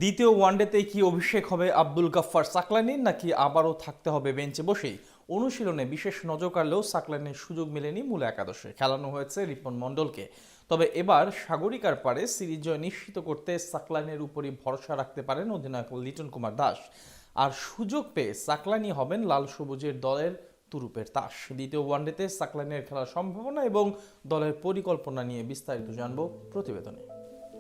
দ্বিতীয় ওয়ানডেতে কি অভিষেক হবে আব্দুল গাফফার সাকলাইনের, নাকি আবারও থাকতে হবে বেঞ্চে বসেই? অনুশীলনে বিশেষ নজর কাড়লেও সাকলাইনের সুযোগ মেলেনি মূল একাদশে, খেলানো হয়েছে রিপন মণ্ডলকে। তবে এবার সাগরিকার পারে সিরিজ জয় নিশ্চিত করতে সাকলাইনের উপরই ভরসা রাখতে পারেন অধিনায়ক লিটন কুমার দাস। আর সুযোগ পেয়ে সাকলাইনই হবেন লাল সবুজের দলের তুরুপের তাস। দ্বিতীয় ওয়ানডেতে সাকলাইনের খেলার সম্ভাবনা এবং দলের পরিকল্পনা নিয়ে বিস্তারিত জানব প্রতিবেদনে।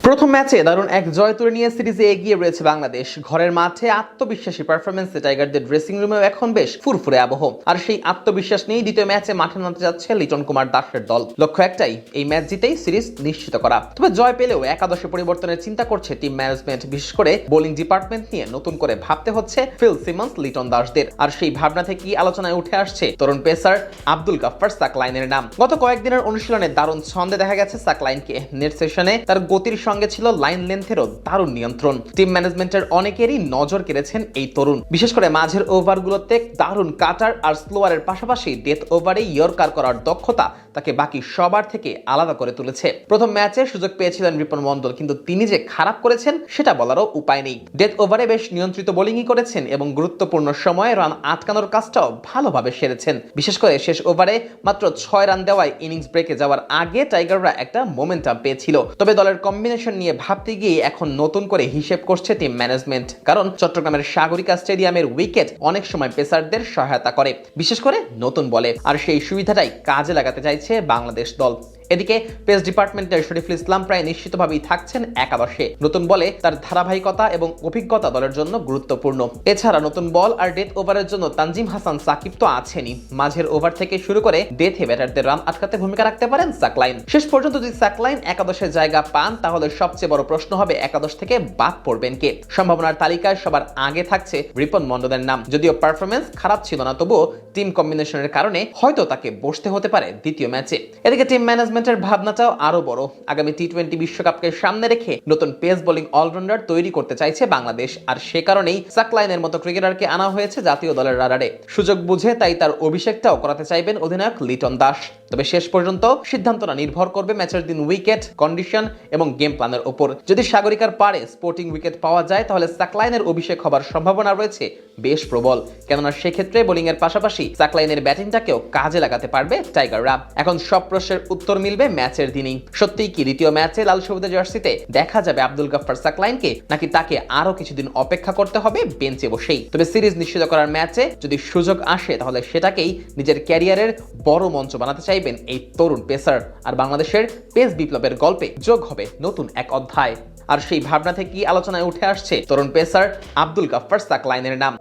প্রথম ম্যাচে দারুণ এক জয় তুলে নিয়ে সিরিজে এগিয়ে রয়েছে বাংলাদেশ। ঘরের মাঠে আত্মবিশ্বাসী পারফরমেন্সে টাইগারদের ড্রেসিং রুমেও এখন বেশ ফুরফুরে আবহ। আর সেই আত্মবিশ্বাস নিয়েই দ্বিতীয় ম্যাচে মাঠে নামতে যাচ্ছে লিটন কুমার দাসের দল। লক্ষ্য একটাই, এই ম্যাচ জিতেই সিরিজ নিশ্চিত করা। তবে জয় পেলেও একাদশে পরিবর্তনের চিন্তা করছে টিম ম্যানেজমেন্ট। বিশেষ করে বোলিং ডিপার্টমেন্ট নিয়ে নতুন করে ভাবতে হচ্ছে ফিল সিমন্স, লিটন দাসদের। আর সেই ভাবনা থেকেই আলোচনায় উঠে আসছে তরুণ পেসার আব্দুল গাফফার সাকলাইনের নাম। গত কয়েকদিনের অনুশীলনে দারুণ ছন্দে দেখা গেছে সাকলাইনকে। নেট সেশনে তার গতির সঙ্গে ছিল লাইন লেন্থেরও দারুণ নিয়ন্ত্রণ। টিম ম্যানেজমেন্টের অনেকেরই নজর কেড়েছেন এই তরুণ। বিশেষ করে মাঝের ওভারগুলোতে দারুণ কাটার আর স্লোয়ারের পাশাপাশি ডেথ ওভারে ইয়র্কার করার দক্ষতা তাকে বাকি সবার থেকে আলাদা করে তুলেছে। প্রথম ম্যাচে সুযোগ পেয়েছিলেন রিপন মণ্ডল, কিন্তু তিনি যে খারাপ করেছেন সেটা বলারও উপায় নেই। ডেথ ওভারে বেশ নিয়ন্ত্রিত বোলিংই করেছেন এবং গুরুত্বপূর্ণ সময়ে রান আটকানোর কাজটাও ভালোভাবে সেরেছেন। বিশেষ করে শেষ ওভারে মাত্র 6 রান দেওয়ায় ইনিংস ব্রেকে যাওয়ার আগে টাইগাররা একটা মোমেন্টাম পেয়েছিল। তবে দলের কম্বিনেশন নিয়ে ভাবতে গিয়ে এখন নতুন করে হিসেব করছে টিম ম্যানেজমেন্ট। কারণ চট্টগ্রামের সাগরিকা স্টেডিয়ামের উইকেট অনেক সময় পেসারদের সহায়তা করে, বিশেষ করে নতুন বলে। আর সেই সুবিধাটাই কাজে লাগাতে চাইছে বাংলাদেশ দল। এদিকে পেস ডিপার্টমেন্টের শরীফুল ইসলাম প্রায় নিশ্চিতভাবেই থাকছেন একাদশে। নতুন বলে তার ধারাবাহিকতা এবং অভিজ্ঞতা দলের জন্য গুরুত্বপূর্ণ। এছাড়া নতুন বল আর ডেথ ওভারের জন্য তানজিম হাসান সাকিব তো আছেনই। মাঝের ওভার থেকে শুরু করে ডেথে ব্যাটারদের রান আটকাতে ভূমিকা রাখতে পারেন সাকলাইন। শেষ পর্যন্ত যদি সাকলাইন একাদশে জায়গা পান, তাহলে সবচেয়ে বড় প্রশ্ন হবে একাদশ থেকে বাদ পড়বেন কে। সম্ভাবনার তালিকায় সবার আগে থাকছে রিপন মণ্ডলের নাম। যদিও পারফরমেন্স খারাপ ছিল না, তবুও টিম কম্বিনেশনের কারণে হয়তো তাকে বসতে হতে পারে দ্বিতীয় ম্যাচে। এদিকে টিম ম্যানেজমেন্টের ভাবনাটাও আরো বড়। আগামী টি-20 বিশ্বকাপকে সামনে রেখে নতুন পেস বোলিং অলরাউন্ডার তৈরি করতে চাইছে বাংলাদেশ। আর সে কারণেই সাকলাইনের মতো ক্রিকেটারকে আনা হয়েছে জাতীয় দলের রাডারে। সুযোগ বুঝে তাই তার অভিষেকটাও করাতে চাইবেন অধিনায়ক লিটন দাস। তবে শেষ পর্যন্ত সিদ্ধান্তটা নির্ভর করবে ম্যাচের দিন উইকেট কন্ডিশন এবং গেম প্ল্যানের উপর। যদি সাগরিকার পারে স্পোর্টিং উইকেট পাওয়া যায়, তাহলে সাকলাইনের অভিষেক হবার সম্ভাবনা রয়েছে বেশ প্রবল। কেননা সেক্ষেত্রে বোলিং এর পাশাপাশি সাকলাইনের ব্যাটিংটাকেও কাজে লাগাতে পারবে টাইগাররা। এখন সব প্রশ্নের উত্তর মিলবে ম্যাচের দিনই। সত্যিই কি দ্বিতীয় ম্যাচে লাল সবুজ জার্সিতে দেখা যাবে আব্দুল গাফফার সাকলাইনকে, নাকি তাকে আরো কিছুদিন অপেক্ষা করতে হবে বেঞ্চে বসেই? তবে সিরিজ নিশ্চিত করার ম্যাচে যদি সুযোগ আসে, তাহলে সেটাকেই নিজের ক্যারিয়ারের বড় মঞ্চ বানাতে চাইবেন এই তরুণ পেসার। আর বাংলাদেশের পেস বিপ্লবের গল্পে যোগ হবে নতুন এক অধ্যায়। আর সেই ভাবনা থেকেই আলোচনায় উঠে আসছে তরুণ পেসার আব্দুল গাফফার সাকলাইনের নাম।